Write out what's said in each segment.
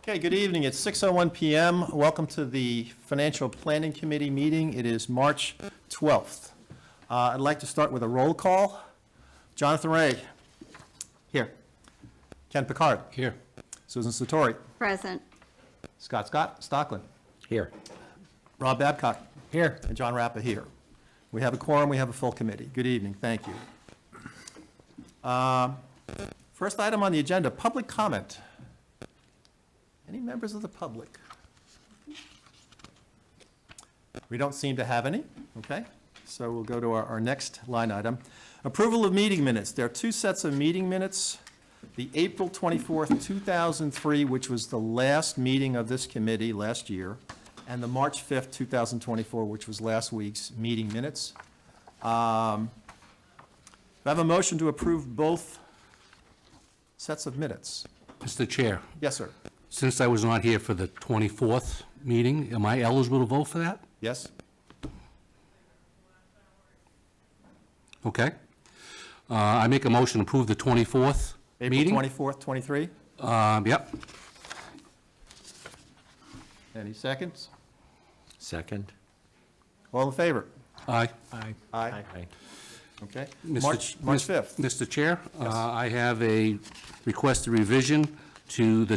Okay, good evening. It's 6:01 p.m. Welcome to the Financial Planning Committee meeting. It is March 12th. I'd like to start with a roll call. Jonathan Ray. Here. Ken Picard. Here. Susan Satori. Present. Scott Stockland. Here. Rob Babcock. Here. And John Rappa here. We have a quorum. We have a full committee. Good evening. Thank you. First item on the agenda, public comment. Any members of the public? We don't seem to have any, okay? So we'll go to our next line item. Approval of meeting minutes. There are two sets of meeting minutes. The April 24th, 2003, which was the last meeting of this committee last year, and the March 5th, 2024, which was last week's meeting minutes. Do I have a motion to approve both sets of minutes? Mr. Chair, Yes, sir. since I was not here for the 24th meeting, am I eligible to vote for that? Yes? Okay. I make a motion to approve the 24th meeting. April 24th, 23? Yep. Any seconds? Second. All in favor? Aye. Aye. Aye. Aye. Okay. Mr. March 5th. Mr. Chair, Yes. I have a requested revision to the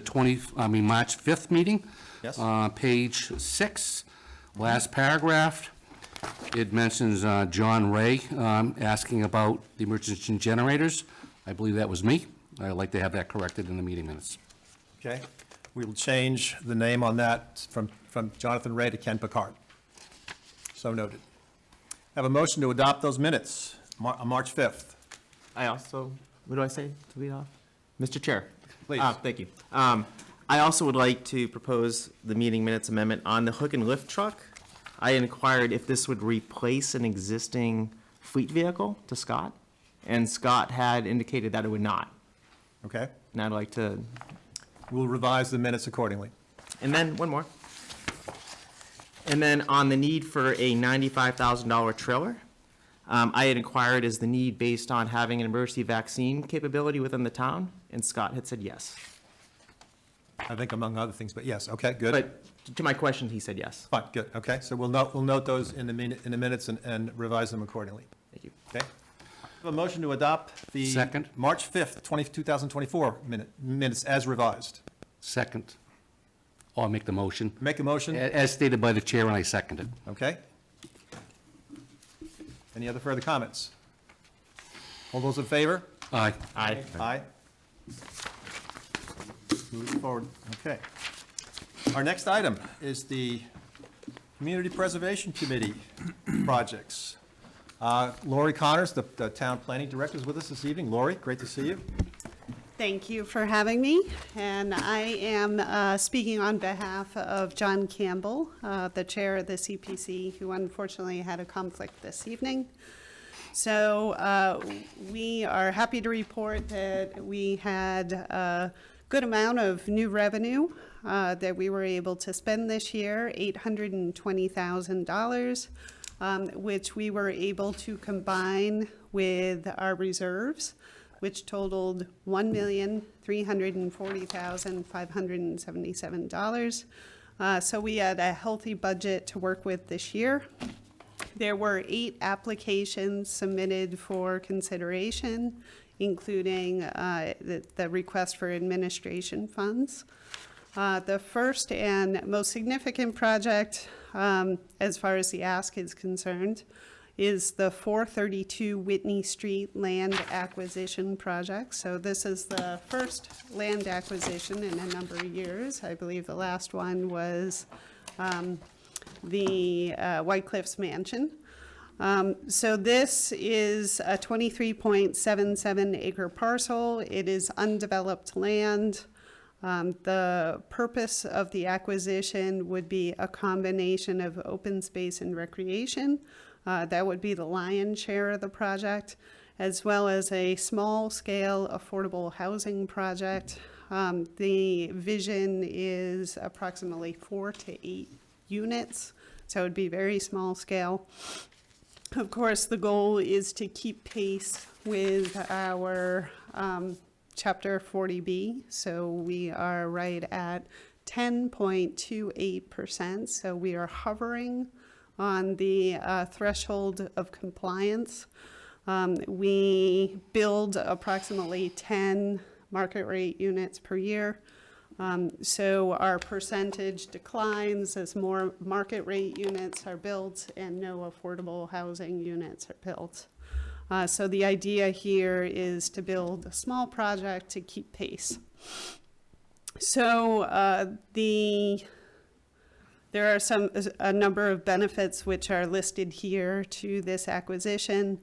March 5th meeting. Yes. Page 6, last paragraph. It mentions John Ray asking about the emergency generators. I believe that was me. I'd like to have that corrected in the meeting minutes. Okay. We will change the name on that from Jonathan Ray to Ken Picard. So noted. Have a motion to adopt those minutes, March 5th. I also, what do I say to lead off? Mr. Chair. Please. Thank you. I also would like to propose the meeting minutes amendment on the hook and lift truck. I inquired if this would replace an existing fleet vehicle to Scott, and Scott had indicated that it would not. Okay? And I'd like to, We'll revise the minutes accordingly. and then one more. And then on the need for a $95,000 trailer, I had inquired, is the need based on having an emergency vaccine capability within the town? And Scott had said yes. I think among other things, but yes, okay, good. But to my question, he said yes. Fine, good, okay. So we'll note those in the minutes and revise them accordingly. Thank you. Okay? Have a motion to adopt the Second. March 5th, 2024 minutes as revised. Second. Or make the motion. Make a motion, As stated by the chair, and I second it. okay? Any other further comments? All those in favor? Aye. Aye. Aye. Moving forward, okay. Our next item is the Community Preservation Committee projects. Lori Connors, the Town Planning Director, is with us this evening. Lori, great to see you. Thank you for having me, and I am speaking on behalf of John Campbell, the chair of the CPC, who unfortunately had a conflict this evening. So we are happy to report that we had a good amount of new revenue that we were able to spend this year, $820,000, which we were able to combine with our reserves, which totaled $1,340,577. So we had a healthy budget to work with this year. There were 8 applications submitted for consideration, including the request for administration funds. The first and most significant project, as far as the ask is concerned, is the 432 Whitney Street land acquisition project. So this is the first land acquisition in a number of years. I believe the last one was the White Cliffs Mansion. So this is a 23.77 acre parcel. It is undeveloped land. The purpose of the acquisition would be a combination of open space and recreation. That would be the lion's share of the project, as well as a small-scale affordable housing project. The vision is approximately 4 to 8 units, so it would be very small scale. Of course, the goal is to keep pace with our Chapter 40B, so we are right at 10.28%, so we are hovering on the threshold of compliance. We build approximately 10 market rate units per year. So our percentage declines as more market rate units are built and no affordable housing units are built. So the idea here is to build a small project to keep pace. So there are a number of benefits which are listed here to this acquisition.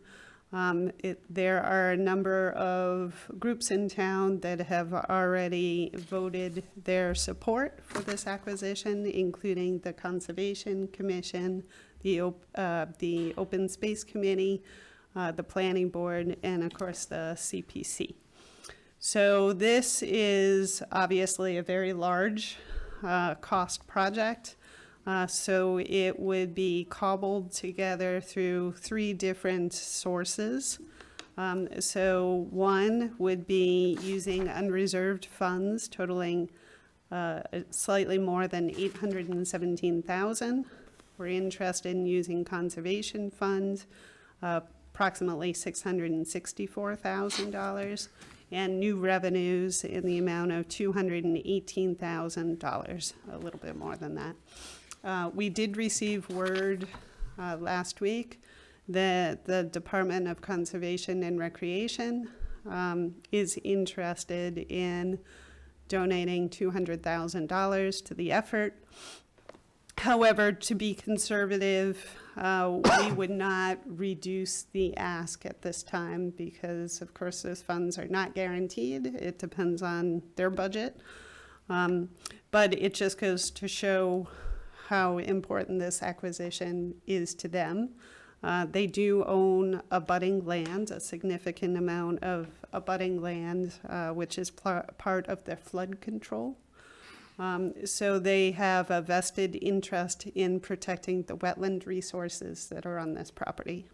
There are a number of groups in town that have already voted their support for this acquisition, including the Conservation Commission, the Open Space Committee, the Planning Board, and of course the CPC. So this is obviously a very large cost project. So it would be cobbled together through 3 different sources. So one would be using unreserved funds totaling slightly more than $817,000. We're interested in using conservation funds, approximately $664,000, and new revenues in the amount of $218,000, a little bit more than that. We did receive word last week that the Department of Conservation and Recreation is interested in donating $200,000 to the effort. However, to be conservative, we would not reduce the ask at this time because, of course, those funds are not guaranteed. It depends on their budget. But it just goes to show how important this acquisition is to them. They do own abutting land, a significant amount of abutting land, which is part of their flood control. So they have a vested interest in protecting the wetland resources that are on this property.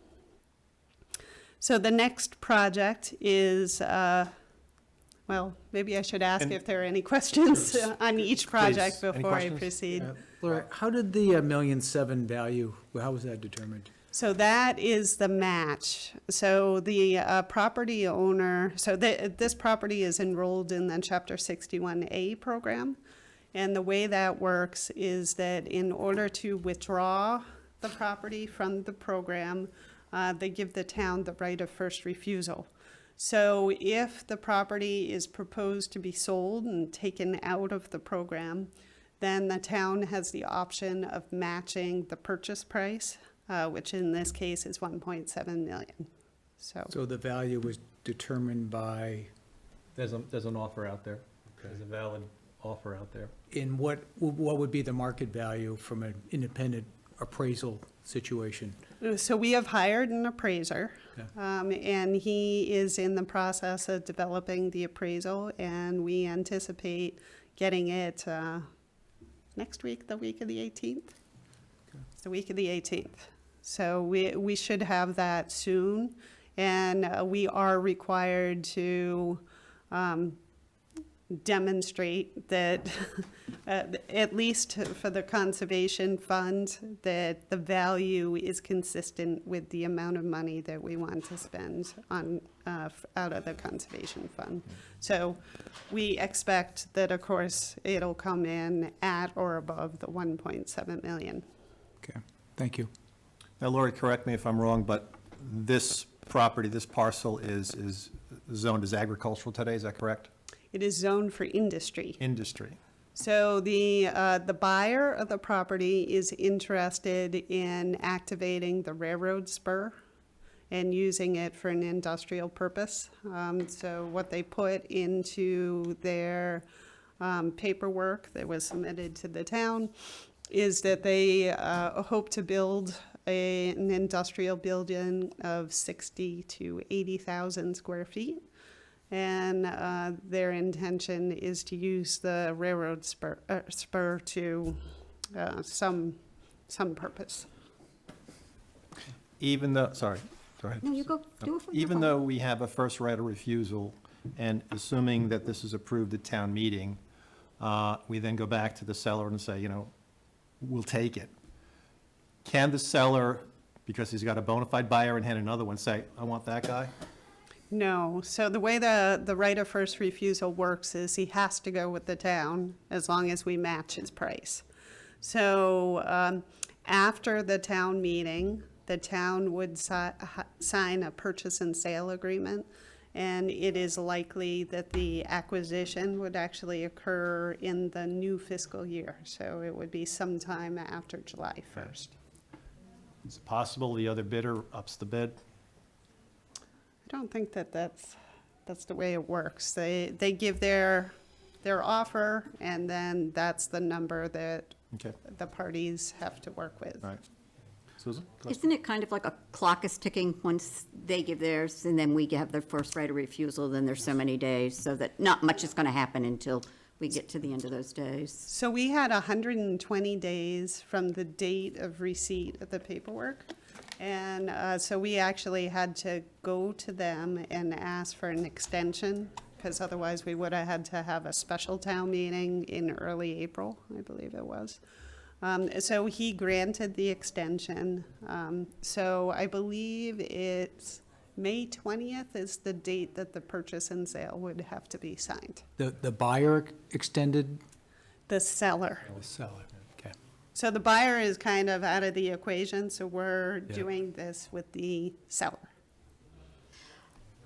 So the next project is, well, maybe I should ask if there are any questions on each project Please. Any before I questions? proceed. Laura, how did the $1.7 million value, how was that determined? So that is the match. So the property owner, so this property is enrolled in the Chapter 61A program. And the way that works is that in order to withdraw the property from the program, they give the town the right of first refusal. So if the property is proposed to be sold and taken out of the program, then the town has the option of matching the purchase price, which in this case is $1.7 million. So the value was determined by, There's an offer out there. There's a valid offer out there. in what would be the market value from an independent appraisal situation? So we have hired an appraiser, Okay. and he is in the process of developing the appraisal, and we anticipate getting it next week, the week of the 18th. It's the week of the 18th. So we should have that soon, and we are required to demonstrate that, at least for the conservation fund, that the value is consistent with the amount of money that we want to spend on, out of the conservation fund. So we expect that, of course, it'll come in at or above the 1.7 million. Okay, thank you. Now, Lori, correct me if I'm wrong, but this property, this parcel is zoned as agricultural today, is that correct? It is zoned for industry. Industry. So the buyer of the property is interested in activating the railroad spur and using it for an industrial purpose. So what they put into their paperwork that was submitted to the town is that they hope to build an industrial building of 60 to 80,000 square feet. And their intention is to use the railroad spur to some purpose. Even though, sorry, go ahead. No, you go, do it for Even though we have a first right of refusal, and assuming that this is approved at town meeting, we then go back to the seller and say, we'll take it. Can the seller, because he's got a bona fide buyer and had another one, say, I want that guy? No, so the way the right of first refusal works is he has to go with the town as long as we match his price. So after the town meeting, the town would sign a purchase and sale agreement, and it is likely that the acquisition would actually occur in the new fiscal year. So it would be sometime after July 1st. Is it possible the other bidder ups the bid? I don't think that's the way it works. They give their offer, and then that's the number that Okay, the parties have to work with. all right. Susan? Isn't it kind of like a clock is ticking once they give theirs and then we have their first right of refusal, then there's so many days, so that not much is going to happen until we get to the end of those days? So we had 120 days from the date of receipt of the paperwork. And so we actually had to go to them and ask for an extension, because otherwise we would have had to have a special town meeting in early April, I believe it was. So he granted the extension. So I believe it's May 20th is the date that the purchase and sale would have to be signed. The buyer extended The seller. the seller, okay. So the buyer is kind of out of the equation, so we're Yeah. doing this with the seller.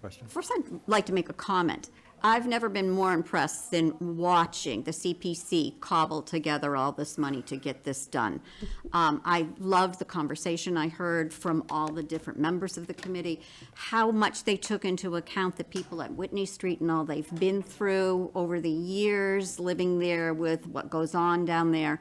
Question? First, I'd like to make a comment. I've never been more impressed than watching the CPC cobble together all this money to get this done. I loved the conversation I heard from all the different members of the committee, how much they took into account the people at Whitney Street and all they've been through over the years living there with what goes on down there.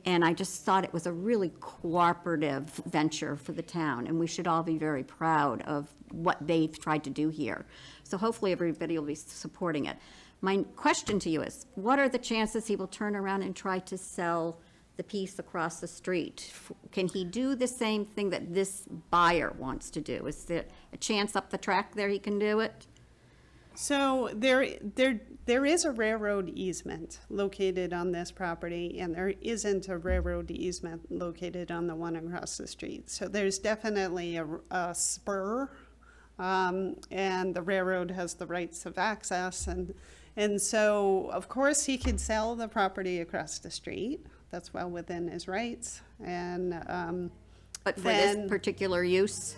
And I just thought it was a really cooperative venture for the town, and we should all be very proud of what they've tried to do here. So hopefully everybody will be supporting it. My question to you is, what are the chances he will turn around and try to sell the piece across the street? Can he do the same thing that this buyer wants to do? Is there a chance up the track there he can do it? So there is a railroad easement located on this property, and there isn't a railroad easement located on the one across the street. So there's definitely a spur, and the railroad has the rights of access, and so of course he could sell the property across the street. That's well within his rights, and But for Then- this particular use?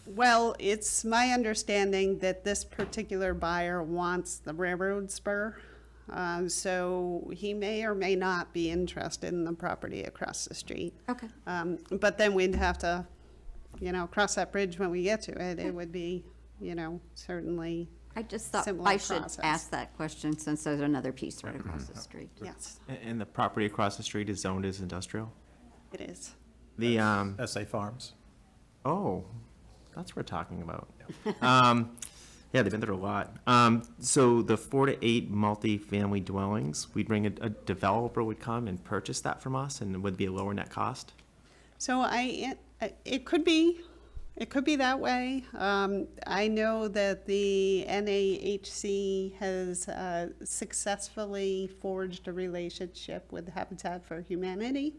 well, it's my understanding that this particular buyer wants the railroad spur. So he may or may not be interested in the property across the street. Okay. But then we'd have to, cross that bridge when we get to it. It would be, certainly, I just thought Similar I should process. ask that question since there's another piece right across the street. yes, And the property across the street is zoned as industrial? it is. The, SA Farms. oh, that's what we're talking about. Yeah, they've been through a lot. So the 4 to 8 multifamily dwellings, we'd bring a developer would come and purchase that from us, and it would be a lower net cost? So it could be that way. I know that the NAHC has successfully forged a relationship with Habitat for Humanity.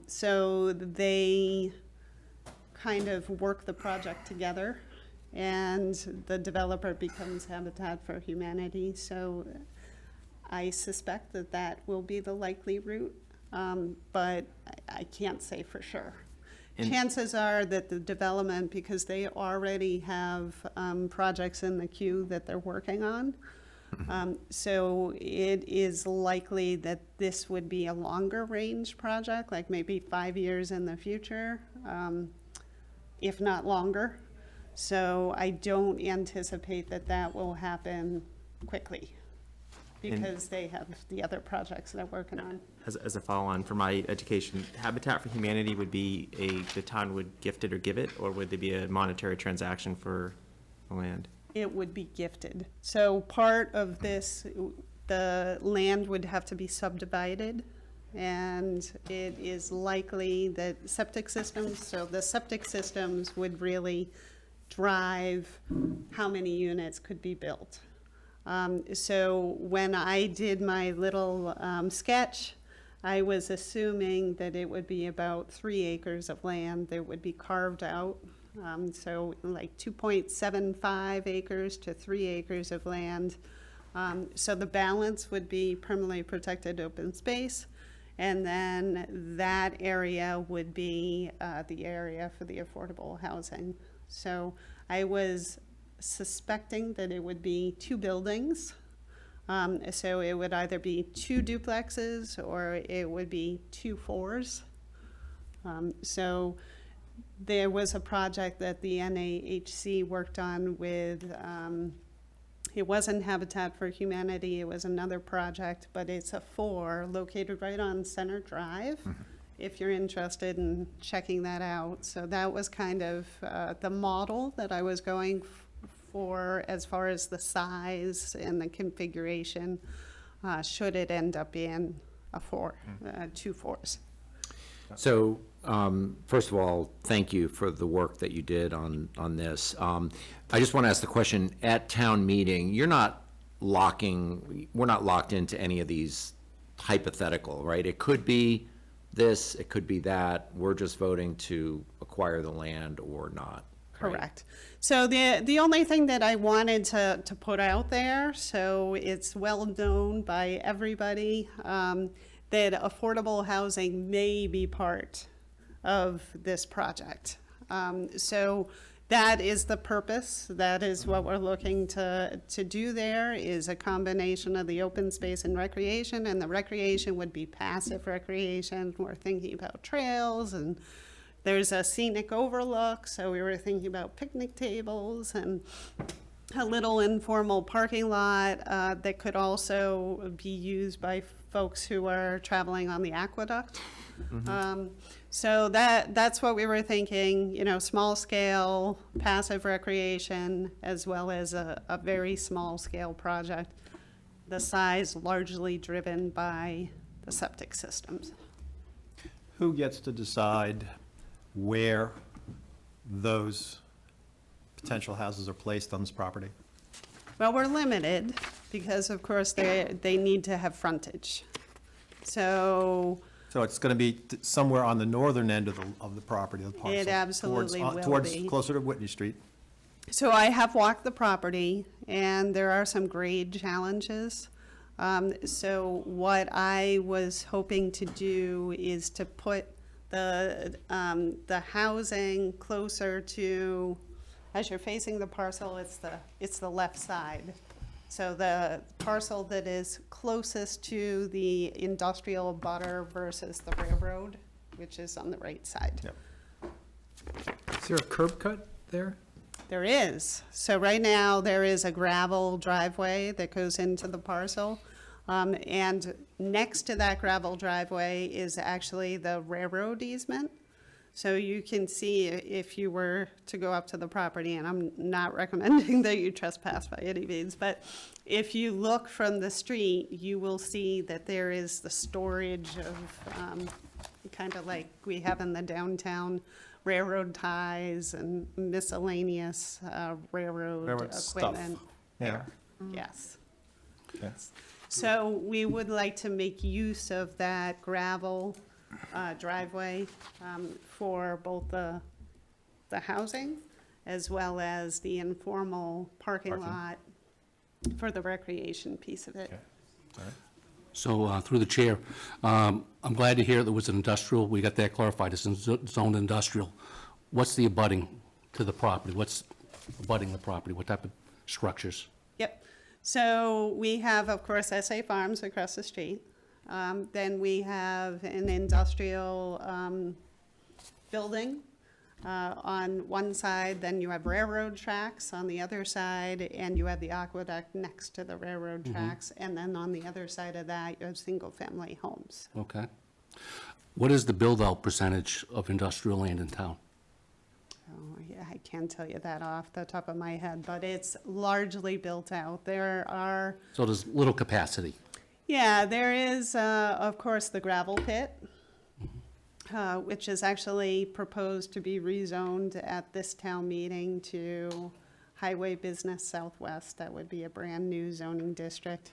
So they kind of work the project together, and the developer becomes Habitat for Humanity. So I suspect that will be the likely route, but I can't say for sure. And- Chances are that the development, because they already have projects in the queue that they're working on, so it is likely that this would be a longer range project, like maybe 5 years in the future, if not longer. So I don't anticipate that will happen quickly, because they have the other projects they're working on. As a follow-on for my education, Habitat for Humanity would be the town would gift it or give it, or would there be a monetary transaction for the land? It would be gifted. So part of this, the land would have to be subdivided, and it is likely that septic systems, so the septic systems would really drive how many units could be built. So when I did my little sketch, I was assuming that it would be about 3 acres of land that would be carved out. So like 2.75 acres to 3 acres of land. So the balance would be permanently protected open space. And then that area would be the area for the affordable housing. So I was suspecting that it would be 2 buildings. So it would either be 2 duplexes or it would be 2 fours. So there was a project that the NAHC worked on with, it wasn't Habitat for Humanity, it was another project, but it's a 4 located right on Center Drive, if you're interested in checking that out. So that was kind of the model that I was going for as far as the size and the configuration, should it end up being a 4, 2 fours. So, first of all, thank you for the work that you did on this. I just want to ask the question, at town meeting, we're not locked into any of these hypothetical, right? It could be this, it could be that, we're just voting to acquire the land or not. right? Correct. So the only thing that I wanted to put out there, so it's well known by everybody, that affordable housing may be part of this project. So that is the purpose. That is what we're looking to do there, is a combination of the open space and recreation, and the recreation would be passive recreation. We're thinking about trails, and there's a scenic overlook, so we were thinking about picnic tables and a little informal parking lot that could also be used by folks who are traveling on the aqueduct. So that's what we were thinking, small scale, passive recreation, as well as a very small scale project. The size largely driven by the septic systems. Who gets to decide where those potential houses are placed on this property? Well, we're limited because, of course, they need to have frontage. So So it's going to be somewhere on the northern end of the property, of the parcel. It absolutely will Towards, be. closer to Whitney Street. So I have walked the property, and there are some grade challenges. So what I was hoping to do is to put the housing closer to, as you're facing the parcel, it's the left side. So the parcel that is closest to the industrial butter versus the railroad, which is on the right side. Yep. Is there a curb cut there? There is. So right now, there is a gravel driveway that goes into the parcel. And next to that gravel driveway is actually the railroad easement. So you can see if you were to go up to the property, and I'm not recommending that you trespass by any means, but if you look from the street, you will see that there is the storage of, kind of like we have in the downtown, railroad ties and miscellaneous railroad stuff. equipment. Yeah. Yes. Okay. So we would like to make use of that gravel driveway for both the housing as well as the informal parking lot for the recreation piece of it. Okay. All right. So through the chair, I'm glad to hear there was an industrial, we got that clarified, it's zoned industrial. What's the abutting to the property? What's abutting the property? What type of structures? Yep. So we have, of course, SA Farms across the street. Then we have an industrial building on one side, then you have railroad tracks on the other side, and you have the aqueduct next to the railroad tracks, and then on the other side of that, you have single-family homes. Okay. What is the build-out percentage of industrial land in town? Oh, yeah, I can't tell you that off the top of my head, but it's largely built out. There are, So there's little capacity. yeah, there is, of course, the gravel pit, which is actually proposed to be rezoned at this town meeting to Highway Business Southwest, that would be a brand-new zoning district.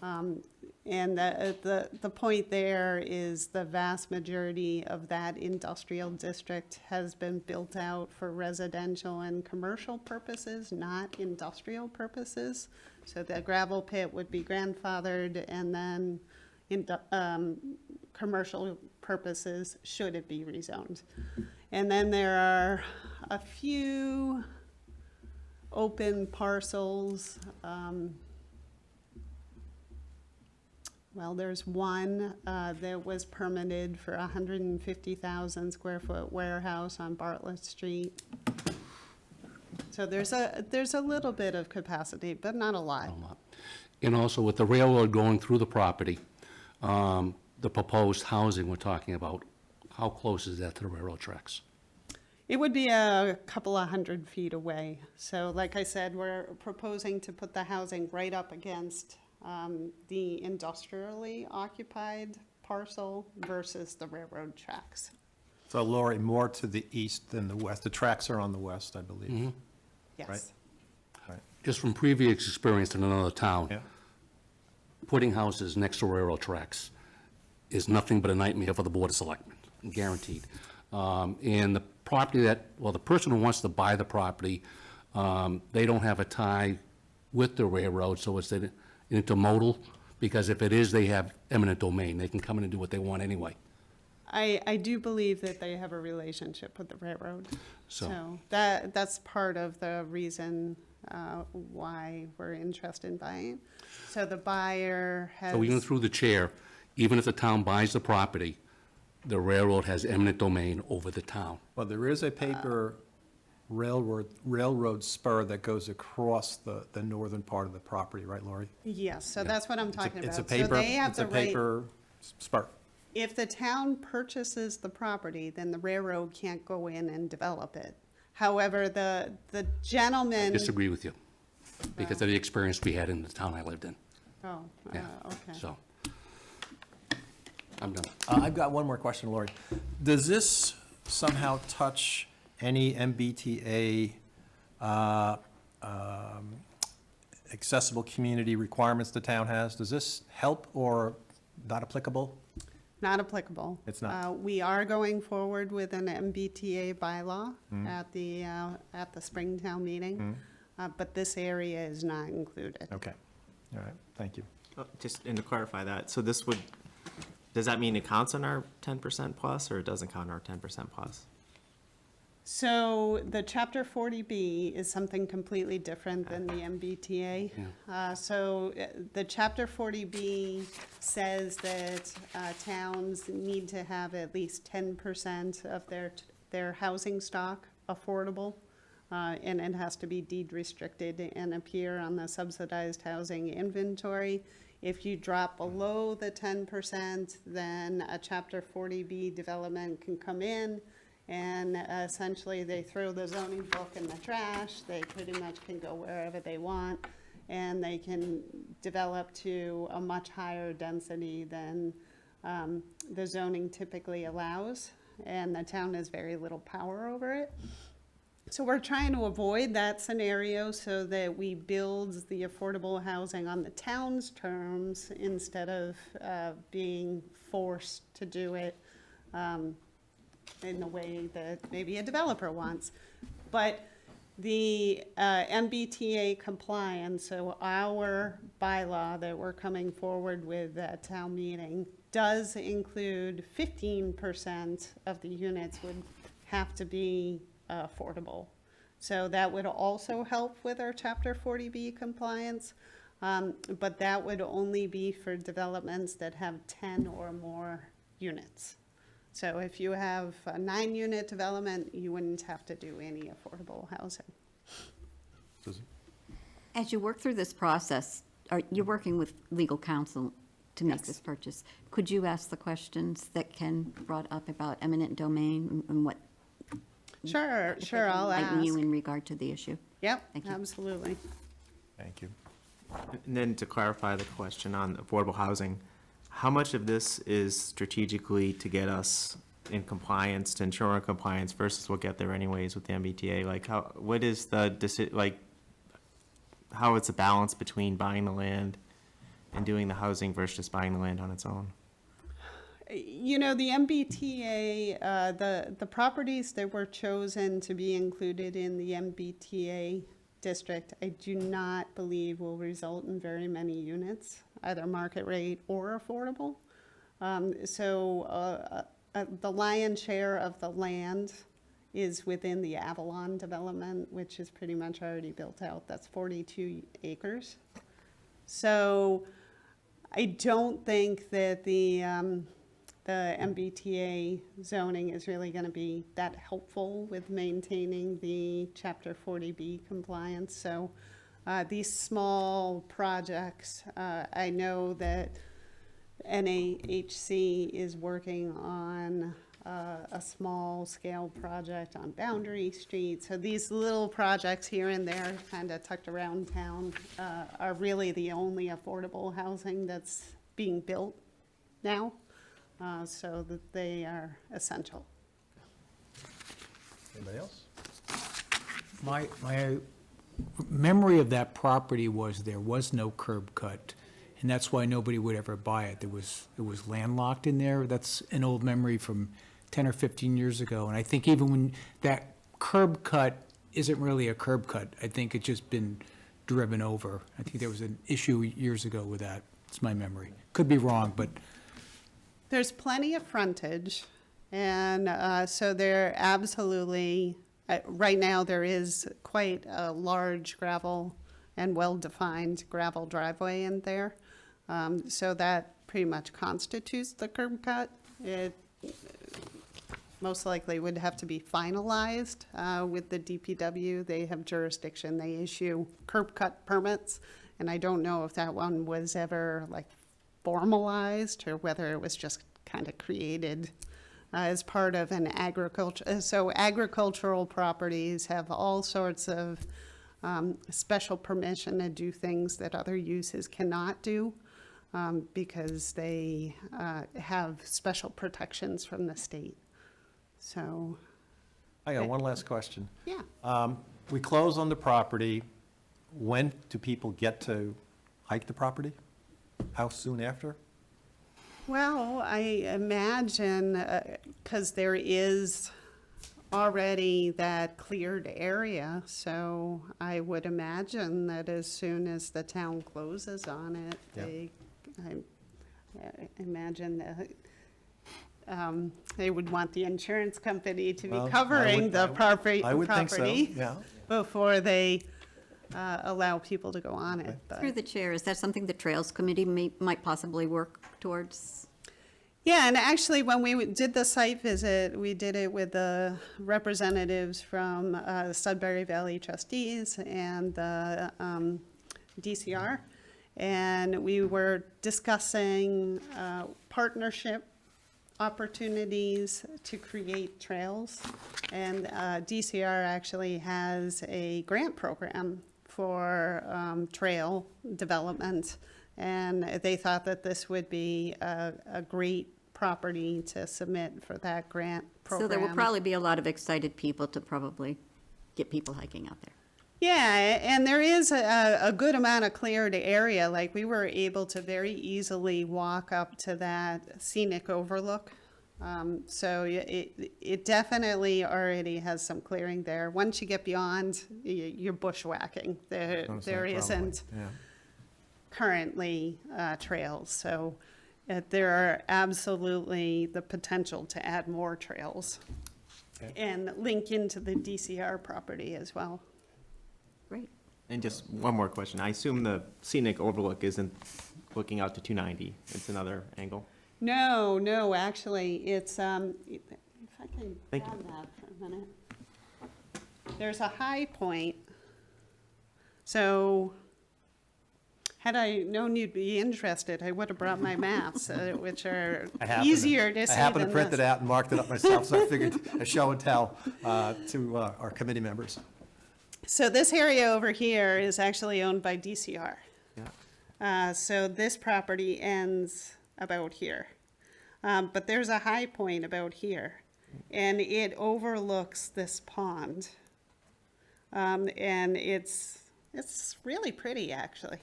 And the point there is the vast majority of that industrial district has been built out for residential and commercial purposes, not industrial purposes. So the gravel pit would be grandfathered, and then commercial purposes should it be rezoned. And then there are a few open parcels. Well, there's one that was permitted for 150,000 square foot warehouse on Bartlett Street. So there's a little bit of capacity, but not a lot. And also with the railroad going through the property, the proposed housing we're talking about, how close is that to the railroad tracks? It would be a couple of 100 feet away. So like I said, we're proposing to put the housing right up against the industrially occupied parcel versus the railroad tracks. So Lori, more to the east than the west. The tracks are on the west, I believe. Yes. Right. Right. Just from previous experience in another town, Yeah. putting houses next to railroad tracks is nothing but a nightmare for the Board of Selectmen, guaranteed. And the property the person who wants to buy the property, they don't have a tie with the railroad, so it's an intermodal, because if it is, they have eminent domain. They can come in and do what they want anyway. I do believe that they have a relationship with the railroad. So- So that's part of the reason why we're interested in buying. So the buyer has. So even through the chair, even if the town buys the property, the railroad has eminent domain over the town. Well, there is a paper railroad spur that goes across the northern part of the property, right, Lori? Yes, so that's what I'm talking about. It's a So paper, they have it's a the right- paper spur. If the town purchases the property, then the railroad can't go in and develop it. However, the gentleman. Disagree with you, because of the experience we had in the town I lived in. Oh, Yeah, okay. so, I'm done. I've got one more question, Lori. Does this somehow touch any MBTA accessible community requirements the town has? Does this help or not applicable? Not applicable. It's not. We are going forward with an MBTA bylaw at the Springtown meeting, but this area is not included. Okay, all right, thank you. Just, and to clarify that, so this would, does that mean it counts on our 10% plus, or it doesn't count on our 10% plus? So the Chapter 40B is something completely different than the MBTA. So the Chapter 40B says that towns need to have at least 10% of their housing stock affordable, and it has to be deed restricted and appear on the subsidized housing inventory. If you drop below the 10%, then a Chapter 40B development can come in, and essentially they throw the zoning book in the trash. They pretty much can go wherever they want, and they can develop to a much higher density than the zoning typically allows, and the town has very little power over it. So we're trying to avoid that scenario so that we build the affordable housing on the town's terms instead of being forced to do it in the way that maybe a developer wants. But the MBTA compliance, so our bylaw that we're coming forward with at town meeting, does include 15% of the units would have to be affordable. So that would also help with our Chapter 40B compliance, but that would only be for developments that have 10 or more units. So if you have a 9-unit development, you wouldn't have to do any affordable housing. Susan? As you work through this process, you're working with legal counsel to make Yes. this purchase. Could you ask the questions that Ken brought up about eminent domain and what? Sure, if sure, they I'll enlighten ask. you in regard to the issue? Yep, Thank you. absolutely. Thank you. And then to clarify the question on affordable housing, how much of this is strategically to get us in compliance, to ensure our compliance, versus we'll get there anyways with the MBTA? Like, what is the how it's a balance between buying the land and doing the housing versus just buying the land on its own. You know, the MBTA, the properties that were chosen to be included in the MBTA district, I do not believe will result in very many units, either market rate or affordable. The lion's share of the land is within the Avalon development, which is pretty much already built out. That's 42 acres. So I don't think that the MBTA zoning is really going to be that helpful with maintaining the Chapter 40B compliance. So these small projects, I know that NAHC is working on a small scale project on Boundary Street. So these little projects here and there, kind of tucked around town, are really the only affordable housing that's being built now. So that they are essential. Anybody else? My memory of that property was there was no curb cut, and that's why nobody would ever buy it. It was landlocked in there. That's an old memory from 10 or 15 years ago. And I think even when that curb cut isn't really a curb cut, I think it's just been driven over. I think there was an issue years ago with that. It's my memory. Could be wrong, but There's plenty of frontage, and so there absolutely, right now, there is quite a large gravel and well-defined gravel driveway in there. So that pretty much constitutes the curb cut. It most likely would have to be finalized with the DPW. They have jurisdiction, they issue curb cut permits, and I don't know if that one was ever like formalized or whether it was just kind of created as part of an agriculture. So agricultural properties have all sorts of special permission to do things that other uses cannot do because they have special protections from the state. So, I got one last question. yeah. We close on the property. When do people get to hike the property? How soon after? Well, I imagine, because there is already that cleared area, so I would imagine that as soon as the town closes on it, Yeah. I imagine that they would want the insurance company to Well, be I covering would- the property. I would think so, property yeah. Before they allow people to go on it. but- Through the chair, is that something the Trails Committee might possibly work towards? Yeah, and actually, when we did the site visit, we did it with the representatives from the Sudbury Valley Trustees and the DCR. And we were discussing partnership opportunities to create trails. And DCR actually has a grant program for trail development. And they thought that this would be a great property to submit for that grant program. So there will probably be a lot of excited people to probably get people hiking out there. Yeah, and there is a good amount of cleared area. Like, we were able to very easily walk up to that scenic overlook. So it definitely already has some clearing there. Once you get beyond, you're bushwhacking. There isn't currently trails. So there are absolutely the potential to add more trails and link into the DCR property as well. Great. And just one more question. I assume the scenic overlook isn't looking out to 290. It's another angle. No, actually, it's, if I can Thank you. grab that for a minute. There's a high point. So, had I known you'd be interested, I would have brought my maps, which are easier to see I happened to than print it this. out and marked it up myself, so I figured a show and tell to our committee members. So this area over here is actually owned by DCR. Yeah. So this property ends about here. But there's a high point about here, and it overlooks this pond. And it's It's really pretty, actually.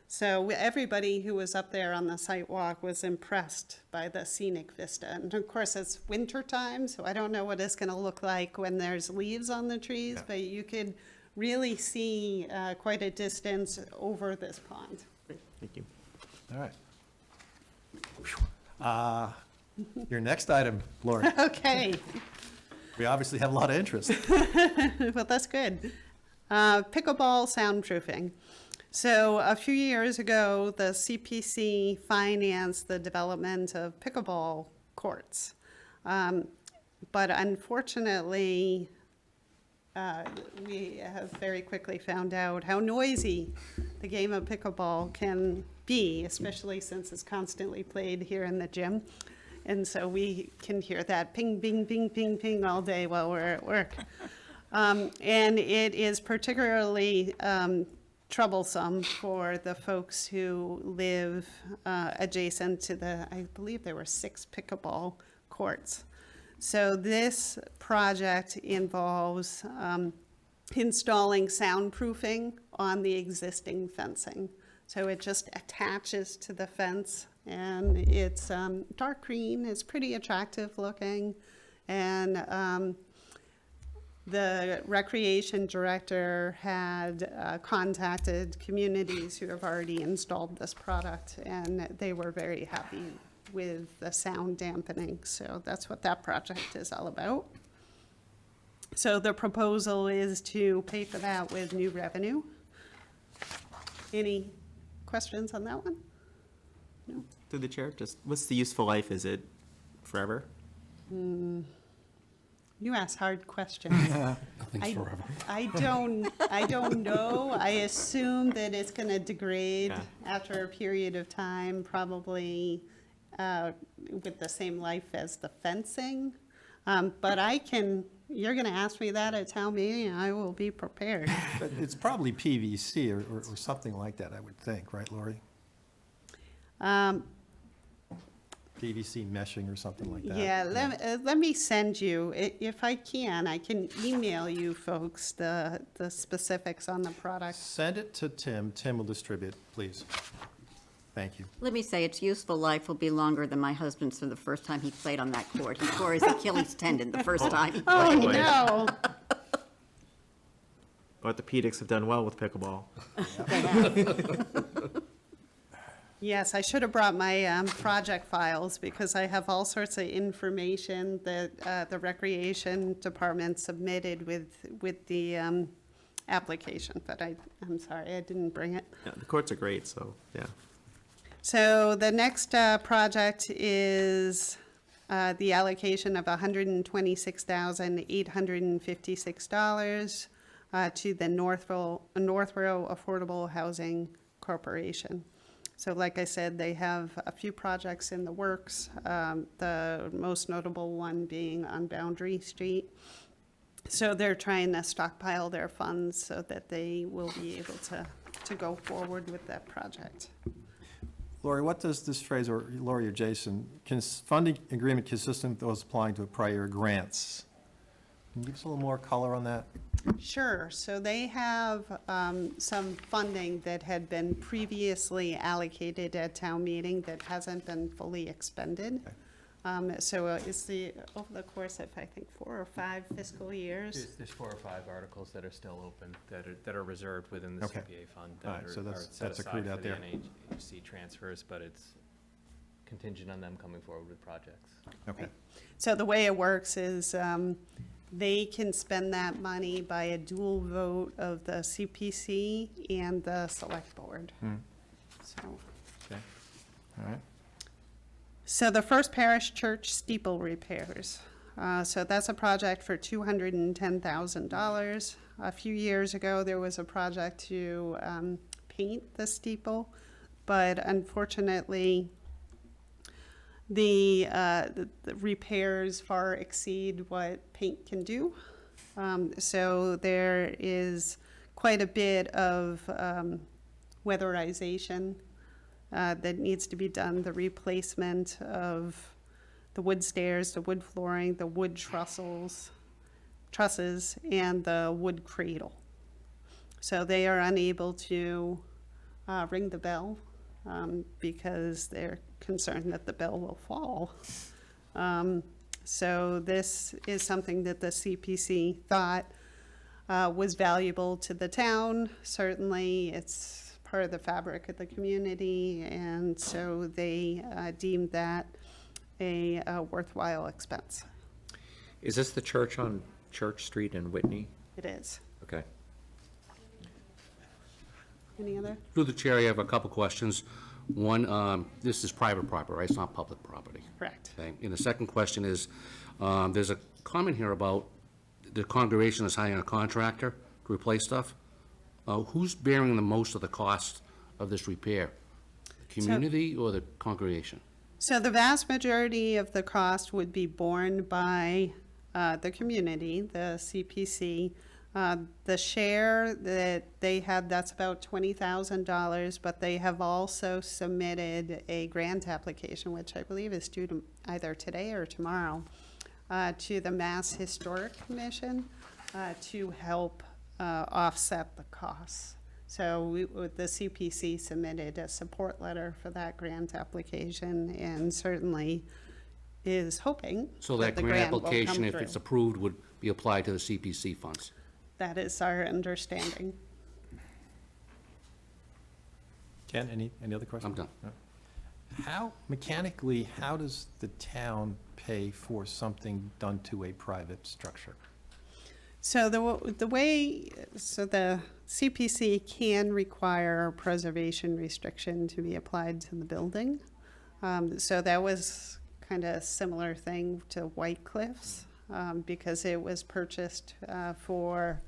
So everybody who was up there on the site walk was impressed by the scenic vista. And of course, it's winter time, so I don't know what it's going to look like when there's leaves on the trees, Yeah. but you could really see quite a distance over this pond. Great, thank you. All right. Your next item, Lori. Okay, We obviously have a lot of interest. well, that's good. Pickleball soundproofing. So a few years ago, the CPC financed the development of pickleball courts. But unfortunately, we have very quickly found out how noisy the game of pickleball can be, especially since it's constantly played here in the gym. And so we can hear that ping, ping, ping, ping, ping all day while we're at work. And it is particularly troublesome for the folks who live adjacent to I believe there were 6 pickleball courts. So this project involves installing soundproofing on the existing fencing. So it just attaches to the fence, and it's dark green, it's pretty attractive looking, and the recreation director had contacted communities who have already installed this product, and they were very happy with the sound dampening. So that's what that project is all about. So the proposal is to pay for that with new revenue. Any questions on that one? No? Through the chair, just what's the useful life? Is it forever? You ask hard questions. Nothing's I- forever. I don't know. I assume that it's gonna degrade Yeah. after a period of time, probably with the same life as the fencing. But you're gonna ask me that at town meeting, and I will be prepared. But it's probably PVC or something like that, I would think, right, Lori? PVC meshing or something like that. Yeah, let me send you, if I can email you folks the specifics on the product. Send it to Tim. Tim will distribute, please. Thank you. Let me say, its useful life will be longer than my husband's for the first time he played on that court. He tore his Achilles tendon the first time he Oh, played. boy. no. Orthopedics have done well with pickleball. Yes, I should have brought my project files, because I have all sorts of information that the recreation department submitted with the application, but I'm sorry, I didn't bring it. Yeah, the courts are great, so, yeah. So the next project is the allocation of $126,856 to the Northborough Affordable Housing Corporation. So like I said, they have a few projects in the works, the most notable one being on Boundary Street. So they're trying to stockpile their funds so that they will be able to go forward with that project. Lori, what does this phrase, or Lori or Jason, funding agreement consistent with those applying to prior grants? Can you give us a little more color on that? Sure. So they have some funding that had been previously allocated at town meeting that hasn't been fully expended. So it's over the course of, I think, 4 or 5 fiscal years. There's 4 or 5 articles that are still open, that are reserved within the Okay. CPA fund. All right, That so are that's set accrued aside out for the there. NHC transfers, but it's contingent on them coming forward with projects. Okay. So the way it works is they can spend that money by a dual vote of the CPC and the select board. So. Okay. All right. So the First Parish Church steeple repairs. So that's a project for $210,000. A few years ago, there was a project to paint the steeple, but unfortunately, the repairs far exceed what paint can do. So there is quite a bit of weatherization that needs to be done, the replacement of the wood stairs, the wood flooring, the wood trusses, and the wood cradle. So they are unable to ring the bell because they're concerned that the bell will fall. So this is something that the CPC thought was valuable to the town. Certainly, it's part of the fabric of the community, and so they deemed that a worthwhile expense. Is this the church on Church Street in Whitney? It is. Okay. Any other? Through the chair, I have a couple questions. One, this is private property, right? It's not public property. Correct. Okay, and the second question is, there's a comment here about the congregation is hiring a contractor to replace stuff. Who's bearing the most of the cost of this repair? Community or the congregation? So the vast majority of the cost would be borne by the community, the CPC. The share that they had, that's about $20,000, but they have also submitted a grant application, which I believe is due to either today or tomorrow, to the Mass Historic Commission to help offset the costs. So the CPC submitted a support letter for that grant application and certainly is hoping So that that the grant grant will come application, if through. it's approved, would be applied to the CPC funds? That is our understanding. Ken, any other questions? I'm done. No. How, mechanically, how does the town pay for something done to a private structure? So the way, so the CPC can require a preservation restriction to be applied to the building. So that was kind of a similar thing to White Cliffs, because it was purchased for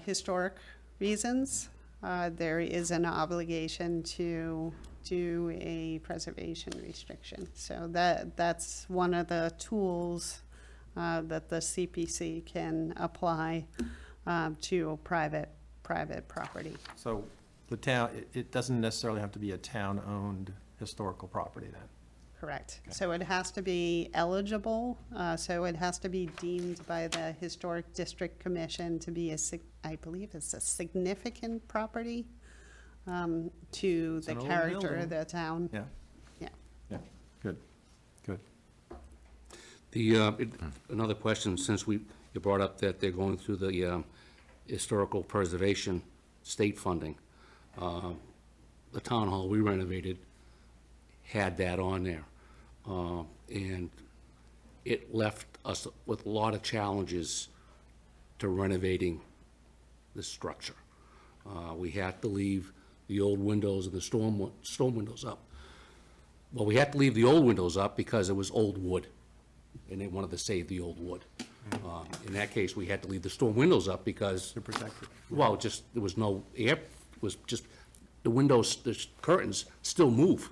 historic reasons. There is an obligation to do a preservation restriction. So that's one of the tools that the CPC can apply to private property. So the town, it doesn't necessarily have to be a town-owned historical property then? Correct. So it has to be eligible, so it has to be deemed by the Historic District Commission to be I believe it's a significant property to the an old character building. of the town. Yeah, Yeah. yeah, good, good. Another question, since you brought up that they're going through the historical preservation state funding. The town hall we renovated had that on there. And it left us with a lot of challenges to renovating the structure. We had to leave the old windows and the storm windows up. Well, we had to leave the old windows up because it was old wood, and they wanted to save the old wood. In that case, we had to leave the storm windows up because, To protect it. well, just, there was no air, it was just, the windows, the curtains still move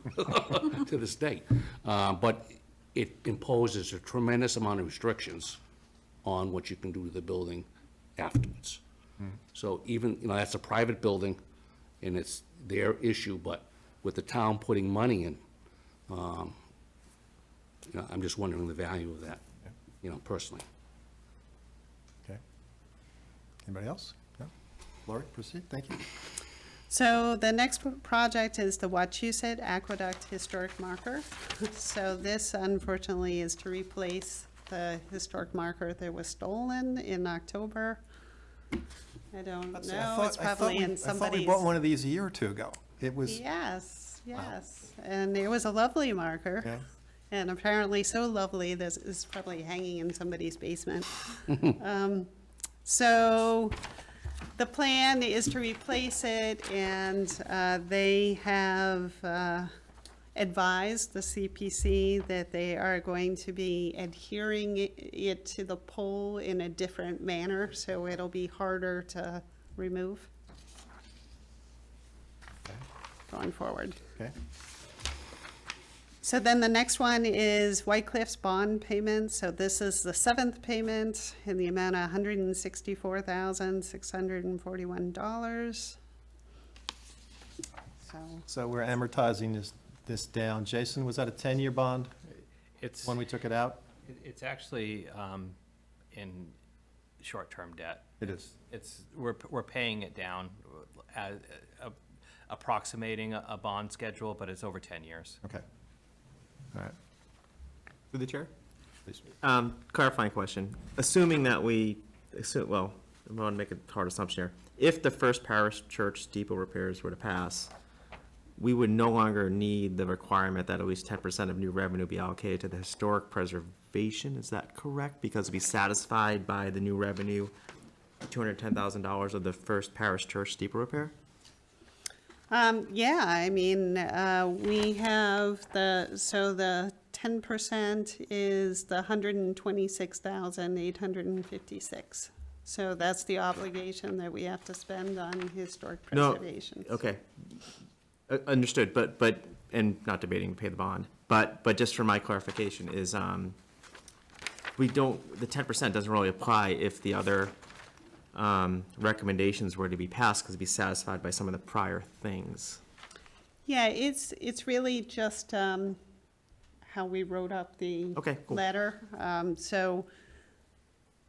to this day. But it imposes a tremendous amount of restrictions on what you can do to the building afterwards. So even, that's a private building, and it's their issue, but with the town putting money in, I'm just wondering the value of that, personally. Okay. Anybody else? No? Lori, proceed, thank you. So the next project is the Wachusett Aqueduct Historic Marker. So this unfortunately is to replace the historic marker that was stolen in October. I don't Let's see, know, it's probably in I thought somebody's. we bought one of these a year or two ago. It was, Yes, and it was a lovely marker. yeah, And apparently so lovely, this is probably hanging in somebody's basement. So the plan is to replace it, and they have advised the CPC that they are going to be adhering it to the pole in a different manner, so it'll be harder to remove going forward. okay. So then the next one is White Cliff's bond payment. So this is the 7th payment in the amount of $164,641. So we're amortizing this down. Jason, was that a 10-year bond It's, when we took it out? it's actually, in short-term debt. It is. We're paying it down, approximating a bond schedule, but it's over 10 years. Okay. All right, Through the chair? please. Clarifying question. Assuming that well, I want to make a hard assumption here. If the First Parish Church steeple repairs were to pass, we would no longer need the requirement that at least 10% of new revenue be allocated to the historic preservation. Is that correct? Because it'd be satisfied by the new revenue, $210,000 of the First Parish Church steeple repair? Yeah, I mean, we have the 10% is the 126,856. So that's the obligation that we have to spend on historic No, preservation. okay. Understood, but, and not debating to pay the bond, but just for my clarification is, the 10% doesn't really apply if the other, recommendations were to be passed, because it'd be satisfied by some of the prior things. Yeah, it's really just, how we wrote up the Okay, cool. letter. So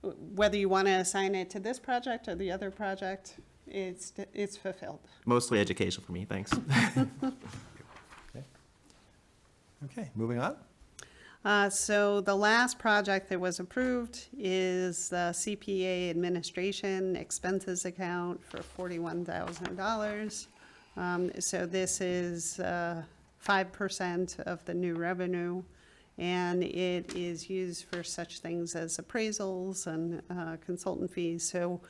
whether you want to assign it to this project or the other project, it's fulfilled. Mostly educational for me, thanks. Okay, moving on. So the last project that was approved is the CPA administration expenses account for $41,000. So this is 5% of the new revenue, and it is used for such things as appraisals and consultant fees. So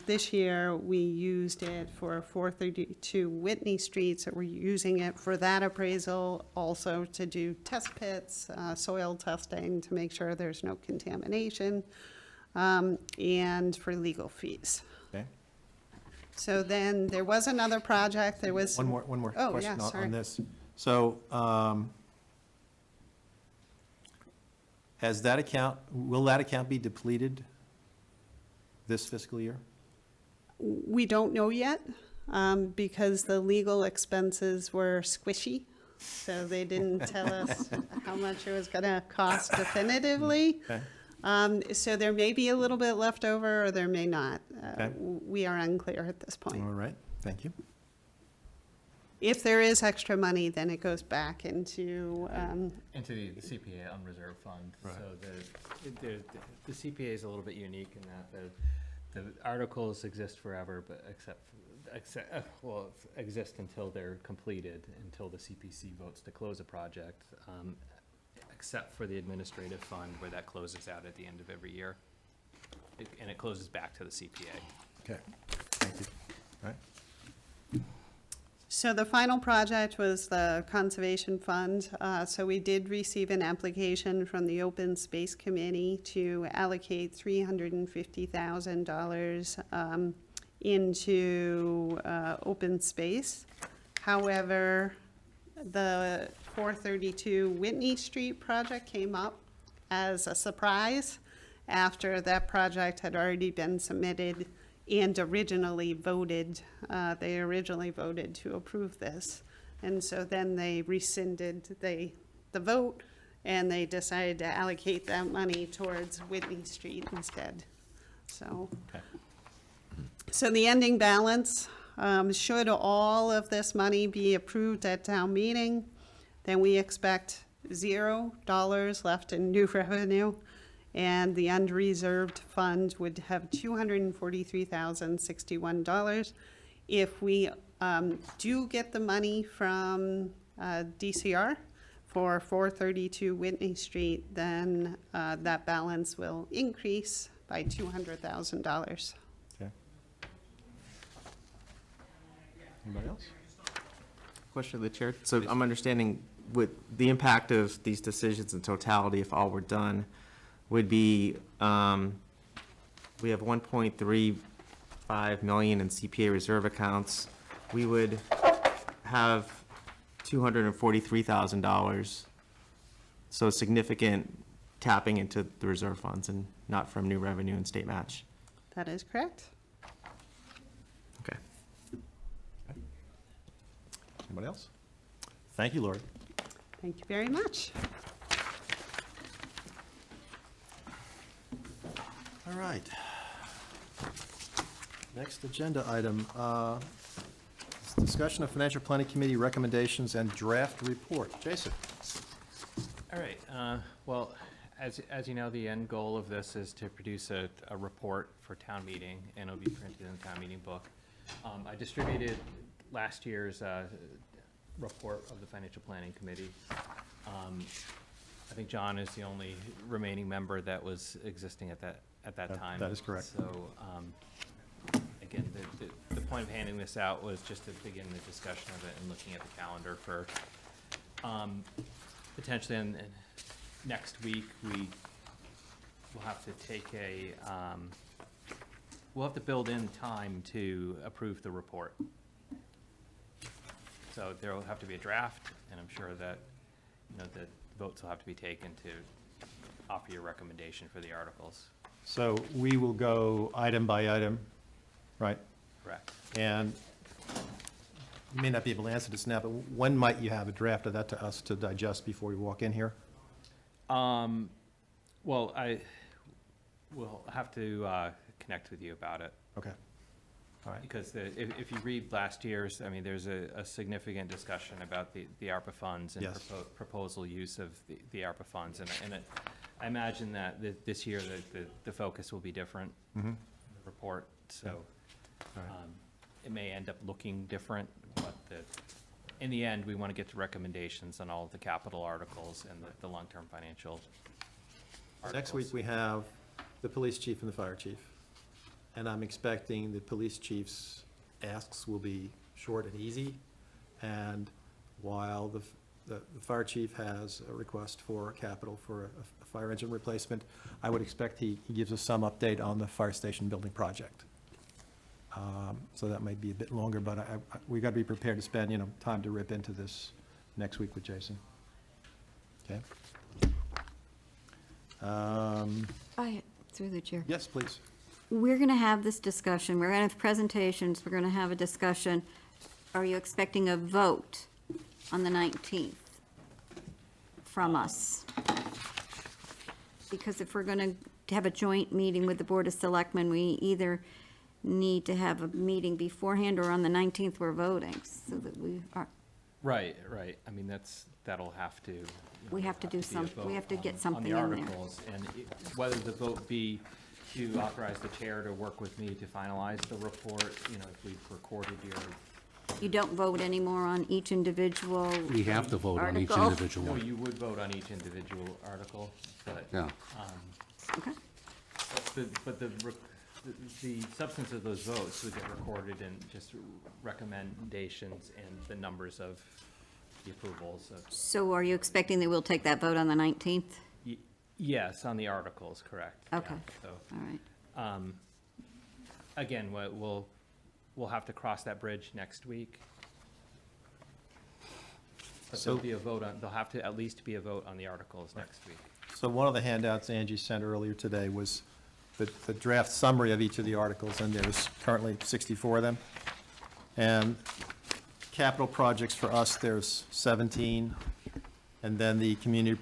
this year, we used it for 432 Whitney Street, so we're using it for that appraisal, also to do test pits, soil testing to make sure there's no contamination, and for legal fees. Okay. So then, there was another project, there was. One more Oh, question yeah, sorry. on this. So, will that account be depleted this fiscal year? We don't know yet, because the legal expenses were squishy, so they didn't tell us how much it was gonna cost definitively. Okay. So there may be a little bit left over, or there may not. Okay. We are unclear at this point. All right, thank you. If there is extra money, then it goes back into, Into the CPA unreserved fund. Right. So the CPA is a little bit unique in that the articles exist forever, but exist until they're completed, until the CPC votes to close a project, except for the administrative fund where that closes out at the end of every year. And it closes back to the CPA. Okay, thank you. All right. So the final project was the Conservation Fund. So we did receive an application from the Open Space Committee to allocate $350,000 into open space. However, the 432 Whitney Street project came up as a surprise after that project had already been submitted and originally voted, they originally voted to approve this. And so then they rescinded the vote, and they decided to allocate that money towards Whitney Street instead. So, Okay. so the ending balance, should all of this money be approved at town meeting, then we expect $0 left in new revenue, and the unreserved fund would have $243,061. If we do get the money from DCR for 432 Whitney Street, then that balance will increase by $200,000. Okay. Anybody else? Question of the chair. So I'm understanding with the impact of these decisions in totality, if all were done, would be, we have 1.35 million in CPA reserve accounts. We would have $243,000. So significant tapping into the reserve funds and not from new revenue and state match. That is correct. Okay. Anybody else? Thank you, Lori. Thank you very much. All right. Next agenda item, is discussion of Financial Planning Committee recommendations and draft report. Jason? All right, well, as you know, the end goal of this is to produce a report for town meeting, and it'll be printed in the town meeting book. I distributed last year's report of the Financial Planning Committee. I think John is the only remaining member that was existing at that time. That is correct. So, again, the point of handing this out was just to begin the discussion of it and looking at the calendar for, potentially next week, we will have to take we'll have to build in time to approve the report. So there will have to be a draft, and I'm sure that, the votes will have to be taken to offer your recommendation for the articles. So we will go item by item, right? Correct. And you may not be able to answer this now, but when might you have a draft of that to us to digest before we walk in here? Well, I will have to connect with you about it, Okay. All right. because if you read last year's, I mean, there's a significant discussion about the ARPA funds and Yes. proposal use of the ARPA funds, and I imagine that this year, the focus will be different, Mm-hmm. in the report, so All right. it may end up looking different, but in the end, we want to get to recommendations on all of the capital articles and the long-term financial articles. Next week, we have the police chief and the fire chief. And I'm expecting the police chief's asks will be short and easy. And while the fire chief has a request for capital for a fire engine replacement, I would expect he gives us some update on the fire station building project. So that might be a bit longer, but we got to be prepared to spend, time to rip into this next week with Jason. Okay? Through the chair. Yes, please. We're going to have this discussion, we're going to have presentations, we're going to have a discussion. Are you expecting a vote on the 19th from us? Because if we're going to have a joint meeting with the Board of Selectmen, we either need to have a meeting beforehand, or on the 19th, we're voting, so that we are, Right. I mean, that'll have to. we have to do be a something, we vote have to get on something the in there. articles, and whether the vote be to authorize the chair to work with me to finalize the report, if we've recorded your. You don't vote anymore on each individual, We have to vote on each Article. individual No, one. you would vote on each individual article, but. Yeah. okay? But the substance of those votes would get recorded in just recommendations and the numbers of the approvals of. So are you expecting that we'll take that vote on the 19th? Yes, on the articles, correct. yeah. Okay. So, All right. again, we'll have to cross that bridge next week. But there'll be a vote on, there'll have to at least be a vote on the articles next week. So one of the handouts Angie sent earlier today was the draft summary of each of the articles, and there's currently 64 of them. And capital projects for us, there's 17. And then the community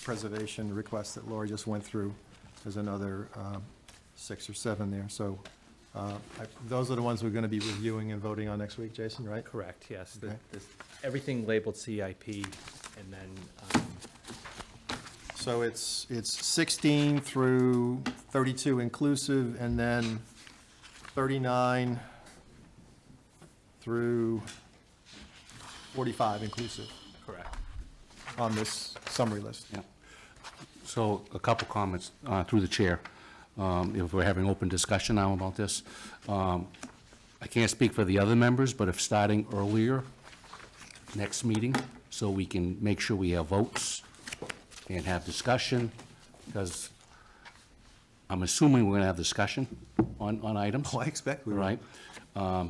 preservation request that Laura just went through, there's another 6 or 7 there. So those are the ones we're going to be reviewing and voting on next week, Jason, right? Correct, yes. Okay. Everything labeled CIP, and then, So it's 16 through 32 inclusive, and then 39 through 45 inclusive correct. on this summary list. Yeah. So a couple comments through the chair. If we're having open discussion now about this. I can't speak for the other members, but if starting earlier, next meeting, so we can make sure we have votes and have discussion, because I'm assuming we're going to have discussion on items. Oh, I expect we will. Right?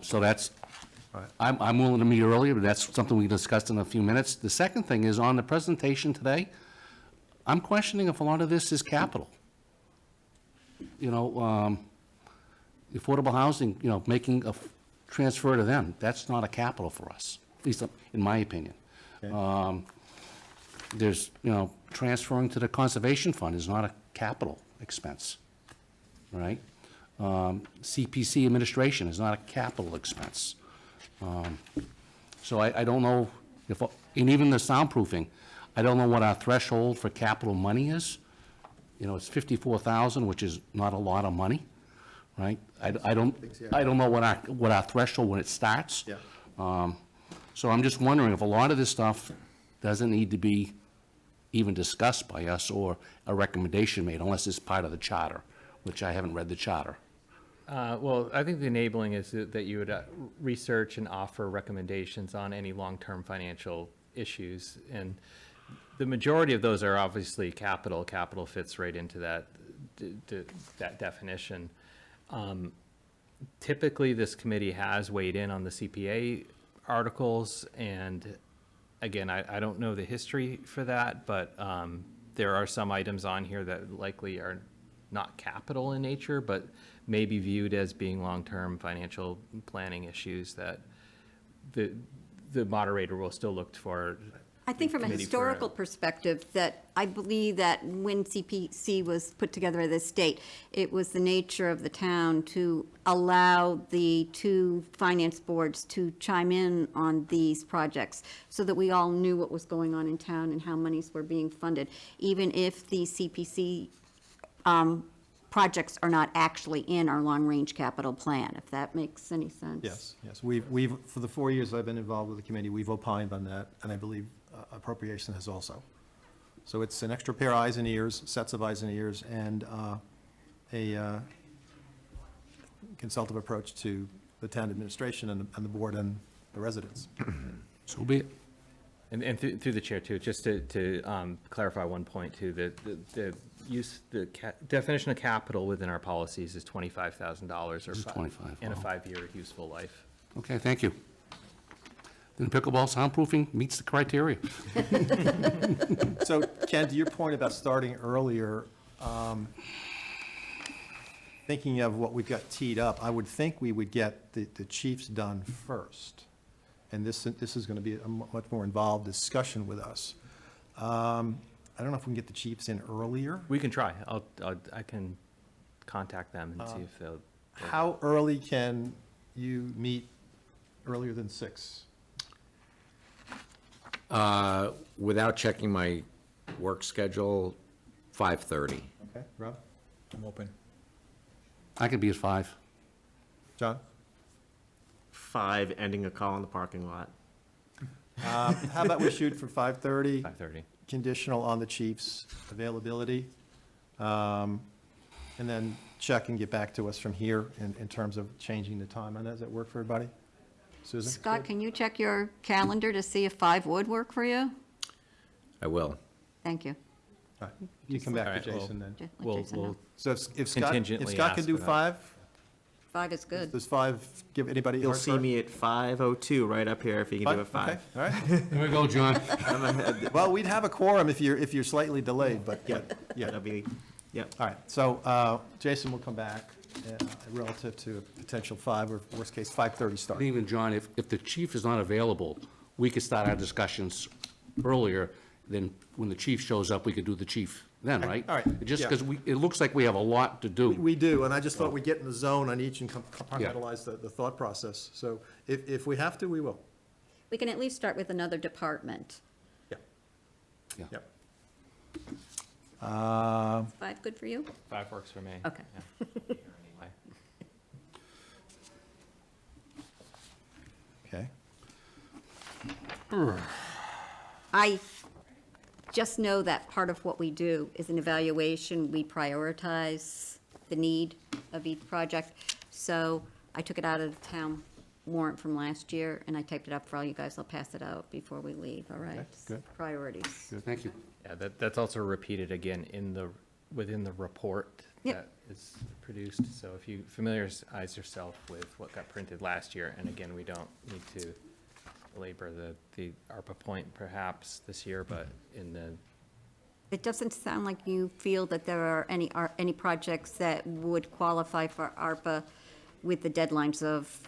So that's, Right. I'm willing to meet earlier, but that's something we discussed in a few minutes. The second thing is, on the presentation today, I'm questioning if a lot of this is capital. Affordable housing, making a transfer to them, that's not a capital for us, at least in my opinion. Okay. There's, transferring to the conservation fund is not a capital expense, right? CPC administration is not a capital expense. So I don't know if, and even the soundproofing, I don't know what our threshold for capital money is. You know, it's 54,000, which is not a lot of money, right? I don't know what our threshold when it starts. Yeah. So I'm just wondering if a lot of this stuff doesn't need to be even discussed by us or a recommendation made unless it's part of the charter, which I haven't read the charter. Well, I think the enabling is that you would research and offer recommendations on any long-term financial issues. And the majority of those are obviously capital. Capital fits right into that definition. Typically, this committee has weighed in on the CPA articles, and again, I don't know the history for that, but there are some items on here that likely are not capital in nature, but may be viewed as being long-term financial planning issues that the moderator will still look for. I think from a Committee for historical a- perspective, that I believe that when CPC was put together as a state, it was the nature of the town to allow the two finance boards to chime in on these projects so that we all knew what was going on in town and how monies were being funded, even if the CPC projects are not actually in our long-range capital plan, if that makes any sense. Yes. We've, for the 4 years I've been involved with the committee, we've opined on that, and I believe appropriation has also. So it's an extra pair of eyes and ears, sets of eyes and ears, and a consultative approach to the town administration and the board and the residents. So be it. And through the chair too, just to clarify one point too, the definition of capital within our policies is $25,000 This is 25, and a wow. 5-year useful life. Okay, thank you. Then pickleball soundproofing meets the criteria. So Ken, to your point about starting earlier, thinking of what we've got teed up, I would think we would get the chiefs done first. And this is going to be a much more involved discussion with us. I don't know if we can get the chiefs in earlier. We can try. I can contact them and see if they'll. How early can you meet earlier than 6? Without checking my work schedule, 5:30. Okay, Rob? I'm open. I could be at 5. John? 5, ending a call in the parking lot. How about we shoot for 5:30? 5:30. Conditional on the chief's availability. And then check and get back to us from here in terms of changing the time. And does that work for everybody? Susan? Scott, can you check your calendar to see if 5 would work for you? I will. All All right. You come back All to right, well, Jason then. Let We'll, Jason know. we'll, So if Scott Contingently can ask do for that. 5, 5 is good. does 5 give anybody? You'll hard see start? me at 5:02 right up here if you can do a 5. Okay, all right. There we go, John. Well, we'd have a quorum if you're slightly delayed, but yeah. That'll be, yep. All right, so Jason will come back relative to a potential 5 or worst case 5:30 start. And even, John, if the chief is not available, we could start our discussions earlier, then when the chief shows up, we could do the chief then, right? all right, Just yeah. because it looks like we have a lot to do. We do, and I just thought we'd get in the zone on each and compartmentalize the thought process. So if we have to, we will. We can at least start with another department. Yeah. Yeah. Yep. 5 good for you? 5 works for me. Okay. Yeah. Anyway. Okay. I just know that part of what we do is an evaluation. We prioritize the need of each project. So I took it out of the town warrant from last year, and I typed it up for all you guys. I'll pass it out before we leave, all right? good. Priorities. Thank you. Yeah, that's also repeated again within the report Yep. that is produced. So if you familiarize yourself with what got printed last year, and again, we don't need to belabor the ARPA point perhaps this year, but in the, It doesn't sound like you feel that there are any projects that would qualify for ARPA with the deadlines of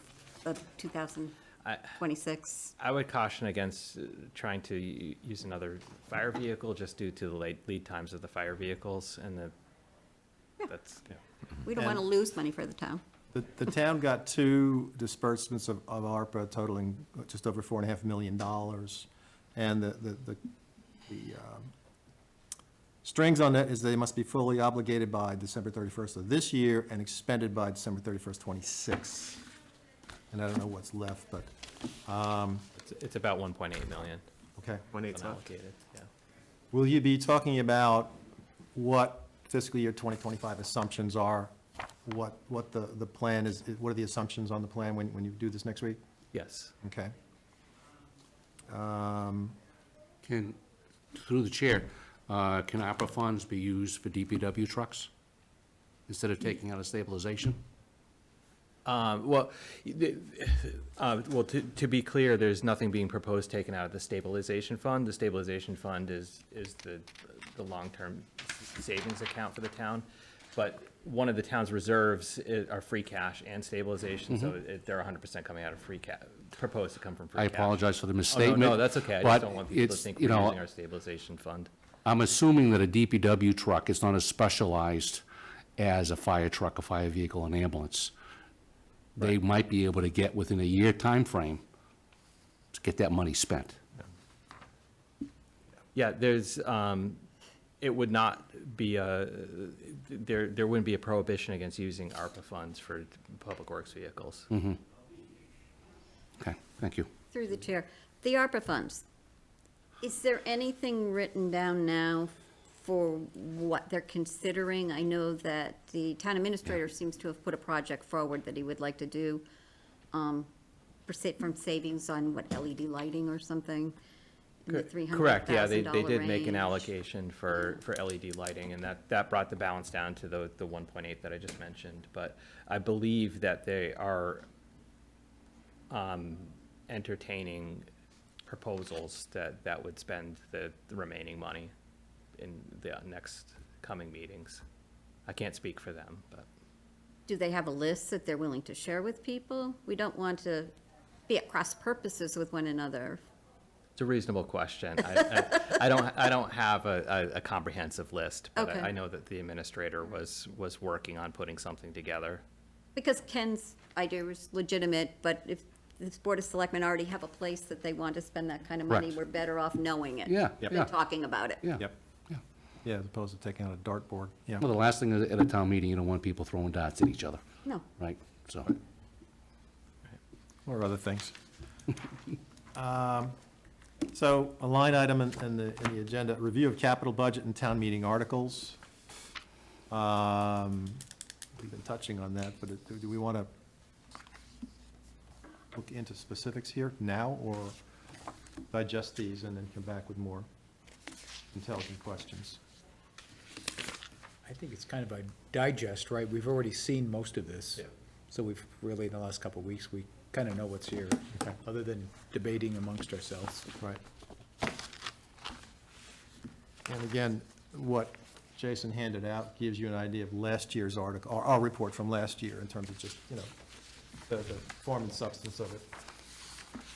2026. I would caution against trying to use another fire vehicle just due to the lead times of the fire vehicles and the that's, yeah. We don't want to lose money for the town. The town got 2 disbursements of ARPA totaling just over $4.5 million. And the strings on that is they must be fully obligated by December 31st of this year and expended by December 31st, 26. And I don't know what's left, but, It's about 1.8 million 1.8 left. unallocated, yeah. will you be talking about what fiscal year 2025 assumptions are? What the plan is, what are the assumptions on the plan when you do this next week? Yes. Okay. Can, through the chair, can ARPA funds be used for DPW trucks instead of taking out a stabilization? Well, to be clear, there's nothing being proposed taken out of the stabilization fund. The stabilization fund is the long-term savings account for the town. But one of the town's reserves are free cash and stabilization, so they're 100% coming out of free cash, proposed to come from free I cash. apologize for the Oh, misstatement. no, that's okay. I but just don't want people to it's, think you we're know, using our stabilization fund. I'm assuming that a DPW truck is not as specialized as a fire truck, a fire vehicle, an ambulance. They might be able to get within a year timeframe to get that money spent. Yeah, there's, it would not be there wouldn't be a prohibition against using ARPA funds for public works vehicles. Okay, thank you. Through the chair, the ARPA funds, is there anything written down now for what they're considering? I know that the town administrator seems to have put a project forward that he would like to do from savings on what, LED lighting or something? In the Correct, yeah, they $300,000 did make an range. allocation for LED lighting, and that brought the balance down to the 1.8 that I just mentioned. But I believe that they are entertaining proposals that would spend the remaining money in the next coming meetings. I can't speak for them, but. Do they have a list that they're willing to share with people? We don't want to be at cross purposes with one another. It's a reasonable question. I don't have a comprehensive list, but Okay. I know that the administrator was working on putting something together. Because Ken's idea was legitimate, but if this Board of Selectmen already have a place that they want to spend that kind of money, Correct. we're better off knowing it. Yeah, Than yeah. talking about it. Yeah. Yep. Yeah. Yeah, as opposed to taking out a dartboard, yeah. Well, the last thing is at a town meeting, you don't want people throwing darts at each other, No. right? So, Or other things. So a line item in the agenda, review of capital budget and town meeting articles. We've been touching on that, but do we want to look into specifics here now, or digest these and then come back with more intelligent questions? I think it's kind of a digest, right? We've already seen most of this. Yeah. So we've really, in the last couple of weeks, we kind of know what's here, Okay. other than debating amongst ourselves. Right. And again, what Jason handed out gives you an idea of last year's article, or our report from last year in terms of just, the form and substance of it.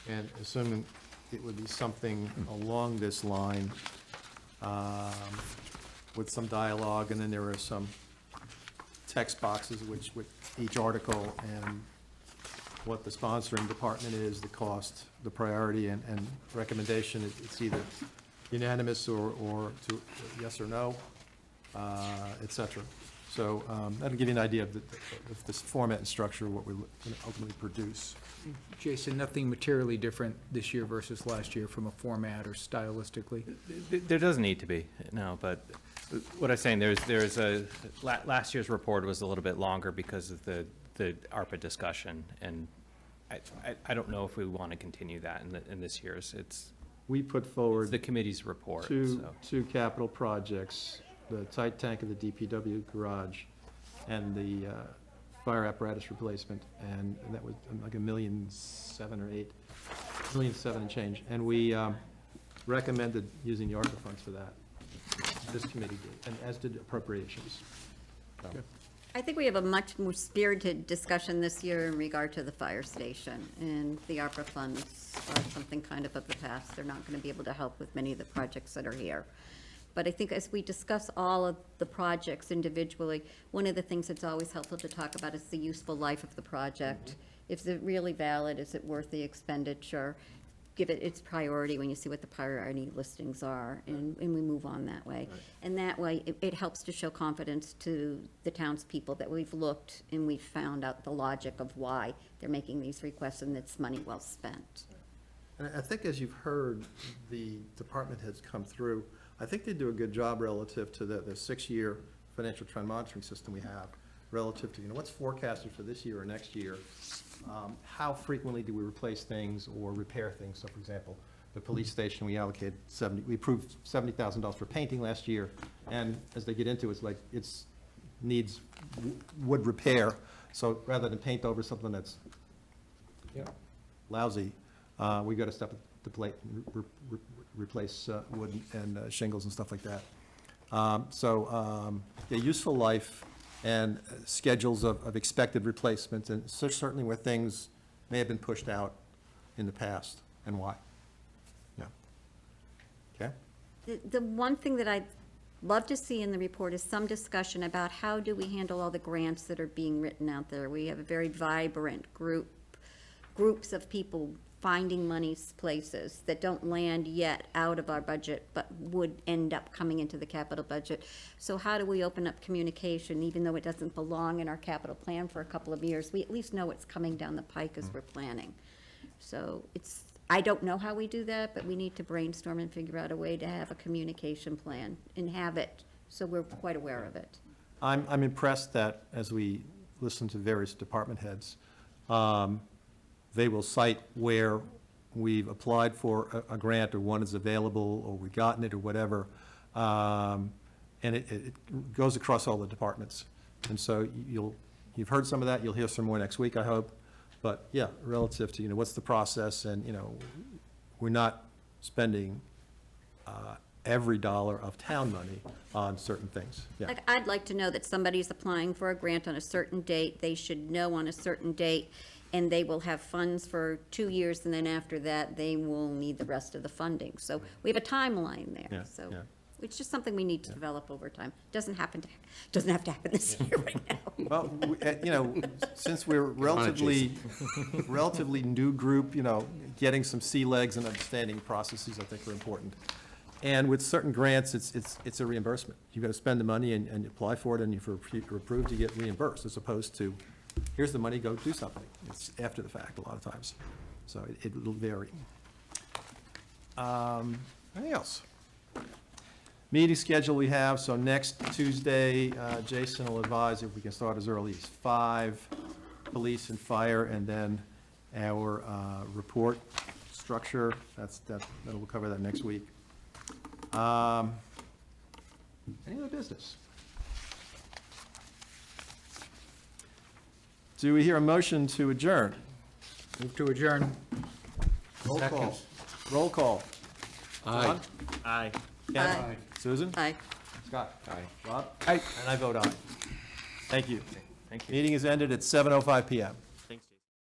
And assuming it would be something along this line, with some dialogue, and then there are some text boxes which with each article and what the sponsoring department is, the cost, the priority, and recommendation. It's either unanimous or to yes or no, et cetera. So that'll give you an idea of this format and structure, what we're going to ultimately produce. Jason, nothing materially different this year versus last year from a format or stylistically? There doesn't need to be, no, but what I'm saying, last year's report was a little bit longer because of the ARPA discussion, and I don't know if we want to continue that in this year's. It's We put forward the committee's report, two so. capital projects, the tight tank of the DPW garage and the fire apparatus replacement, and that was like $1.7 million or $1.7 million and change. And we recommended using the ARPA funds for that. This committee did, and as did appropriations. So, I think we have a much more spirited discussion this year in regard to the fire station, and the ARPA funds are something kind of the past. They're not going to be able to help with many of the projects that are here. But I think as we discuss all of the projects individually, one of the things that's always helpful to talk about is the useful life of the project. Is it really valid? Is it worth the expenditure? Give it its priority when you see what the priority listings are, and we move on that way. And that way, it helps to show confidence to the townspeople that we've looked and we've found out the logic of why they're making these requests, and it's money well spent. And I think as you've heard, the department heads come through, I think they do a good job relative to the 6-year financial trend monitoring system we have, relative to, what's forecasted for this year or next year. How frequently do we replace things or repair things? So for example, the police station, we approved $70,000 for painting last year, and as they get into it, it's like, needs wood repair. So rather than paint over something that's lousy, we got to step at the plate and replace wood and shingles and stuff like that. The useful life and schedules of expected replacements, and certainly where things may have been pushed out in the past, and why. Yeah. Okay? The one thing that I'd love to see in the report is some discussion about how do we handle all the grants that are being written out there. We have a very vibrant groups of people finding monies places that don't land yet out of our budget, but would end up coming into the capital budget. So how do we open up communication, even though it doesn't belong in our capital plan for a couple of years? We at least know it's coming down the pike as we're planning. So I don't know how we do that, but we need to brainstorm and figure out a way to have a communication plan and have it, so we're quite aware of it. I'm impressed that as we listen to various department heads, they will cite where we've applied for a grant, or one is available, or we've gotten it, or whatever. And it goes across all the departments. And so you've heard some of that, you'll hear some more next week, I hope. But yeah, relative to, what's the process, and, we're not spending every dollar of town money on certain things. Yeah. Like, I'd like to know that somebody's applying for a grant on a certain date, they should know on a certain date, and they will have funds for 2 years, and then after that, they will need the rest of the funding. So we have a timeline there, Yeah, so yeah. it's just something we need to develop over time. Doesn't have to happen this year right now. Well, since we're relatively new group, getting some sea legs and understanding processes, I think, are important. And with certain grants, it's a reimbursement. You've got to spend the money and apply for it, and if you're approved, you get reimbursed, as opposed to, here's the money, go do something. It's after the fact a lot of times. So it will vary. Anything else? Meeting schedule we have, so next Tuesday, Jason will advise if we can start as early as 5, police and fire, and then our report structure, we'll cover that next week. Any other business? Do we hear a motion to adjourn? Move to adjourn. Roll call. Second. Roll call. Aye. Aye. Ken? Aye. Susan? Aye. Scott? Aye. Rob? Aye. And I vote aye. Thank you. Thank you. Meeting is ended at 7:05 PM.